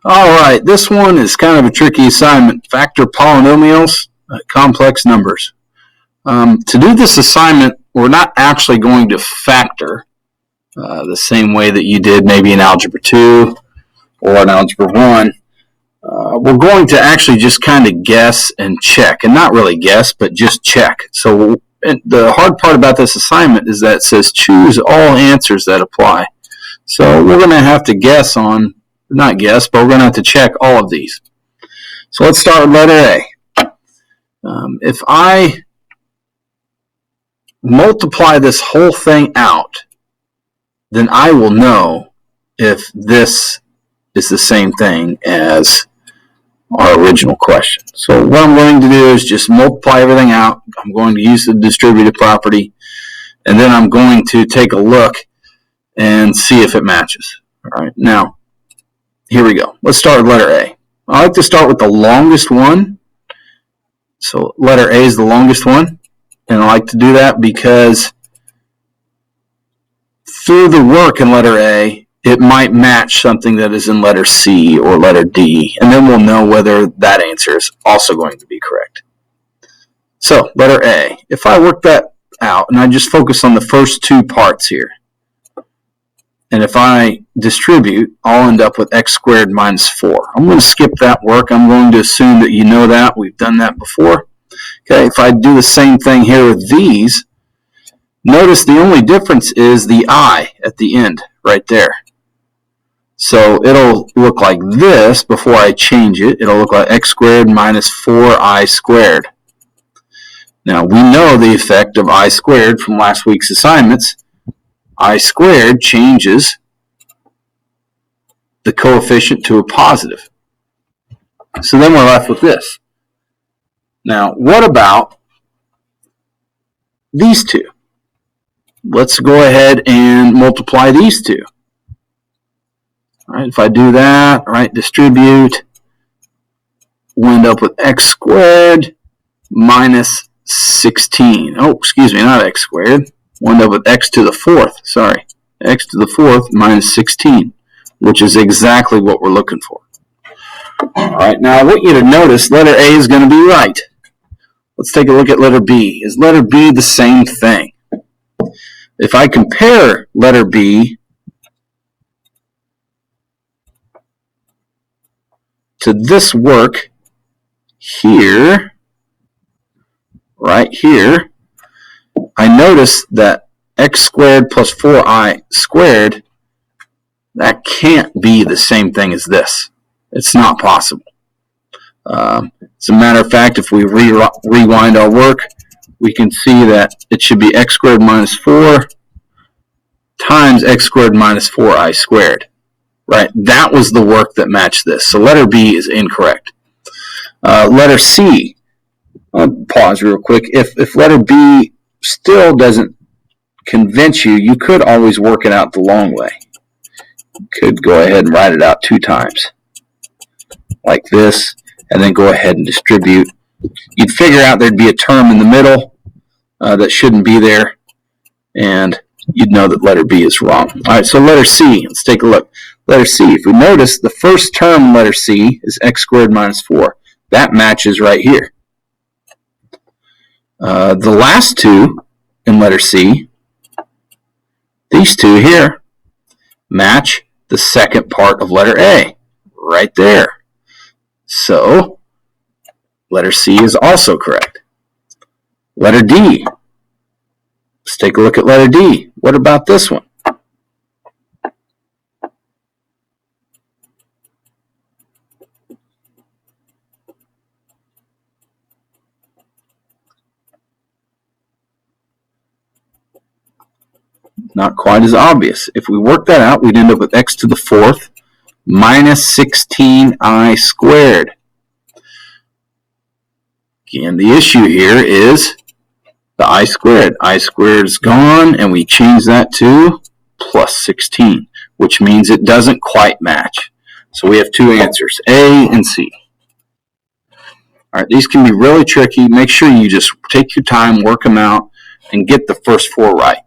All right, this one is kind of a tricky assignment. Factor polynomials, complex numbers. To do this assignment, we're not actually going to factor the same way that you did maybe in Algebra 2 or in Algebra 1. We're going to actually just kind of guess and check, and not really guess, but just check. So the hard part about this assignment is that it says choose all answers that apply. So we're going to have to guess on, not guess, but we're going to have to check all of these. So let's start with letter A. If I multiply this whole thing out, then I will know if this is the same thing as our original question. So what I'm going to do is just multiply everything out. I'm going to use the distributive property, and then I'm going to take a look and see if it matches. All right, now, here we go. Let's start with letter A. I like to start with the longest one. So letter A is the longest one, and I like to do that because through the work in letter A, it might match something that is in letter C or letter D, and then we'll know whether that answer is also going to be correct. So, letter A. If I work that out, and I just focus on the first two parts here, and if I distribute, I'll end up with x squared minus 4. I'm going to skip that work. I'm going to assume that you know that. We've done that before. Okay, if I do the same thing here with these, notice the only difference is the I at the end, right there. So it'll look like this before I change it. It'll look like x squared minus 4i squared. Now, we know the effect of I squared from last week's assignments. I squared changes the coefficient to a positive. So then we're left with this. Now, what about these two? Let's go ahead and multiply these two. All right, if I do that, all right, distribute, we'll end up with x squared minus 16. Oh, excuse me, not x squared. We'll end up with x to the fourth, sorry. X to the fourth minus 16, which is exactly what we're looking for. All right, now I want you to notice letter A is going to be right. Let's take a look at letter B. Is letter B the same thing? If I compare letter B to this work here, right here, I notice that x squared plus 4i squared, that can't be the same thing as this. It's not possible. As a matter of fact, if we rewind our work, we can see that it should be x squared minus 4 times x squared minus 4i squared. Right, that was the work that matched this. So letter B is incorrect. Letter C, I'll pause real quick. If letter B still doesn't convince you, you could always work it out the long way. You could go ahead and write it out 2 times, like this, and then go ahead and distribute. You'd figure out there'd be a term in the middle that shouldn't be there, and you'd know that letter B is wrong. All right, so letter C, let's take a look. Letter C, if we notice, the first term in letter C is x squared minus 4. That matches right here. The last two in letter C, these two here, match the second part of letter A, right there. So, letter C is also correct. Letter D, let's take a look at letter D. What about this one? Not quite as obvious. If we work that out, we'd end up with x to the fourth minus 16i squared. Again, the issue here is the I squared. I squared is gone, and we change that to plus 16, which means it doesn't quite match. So we have 2 answers, A and C. All right, these can be really tricky. Make sure you just take your time, work them out, and get the first 4 right.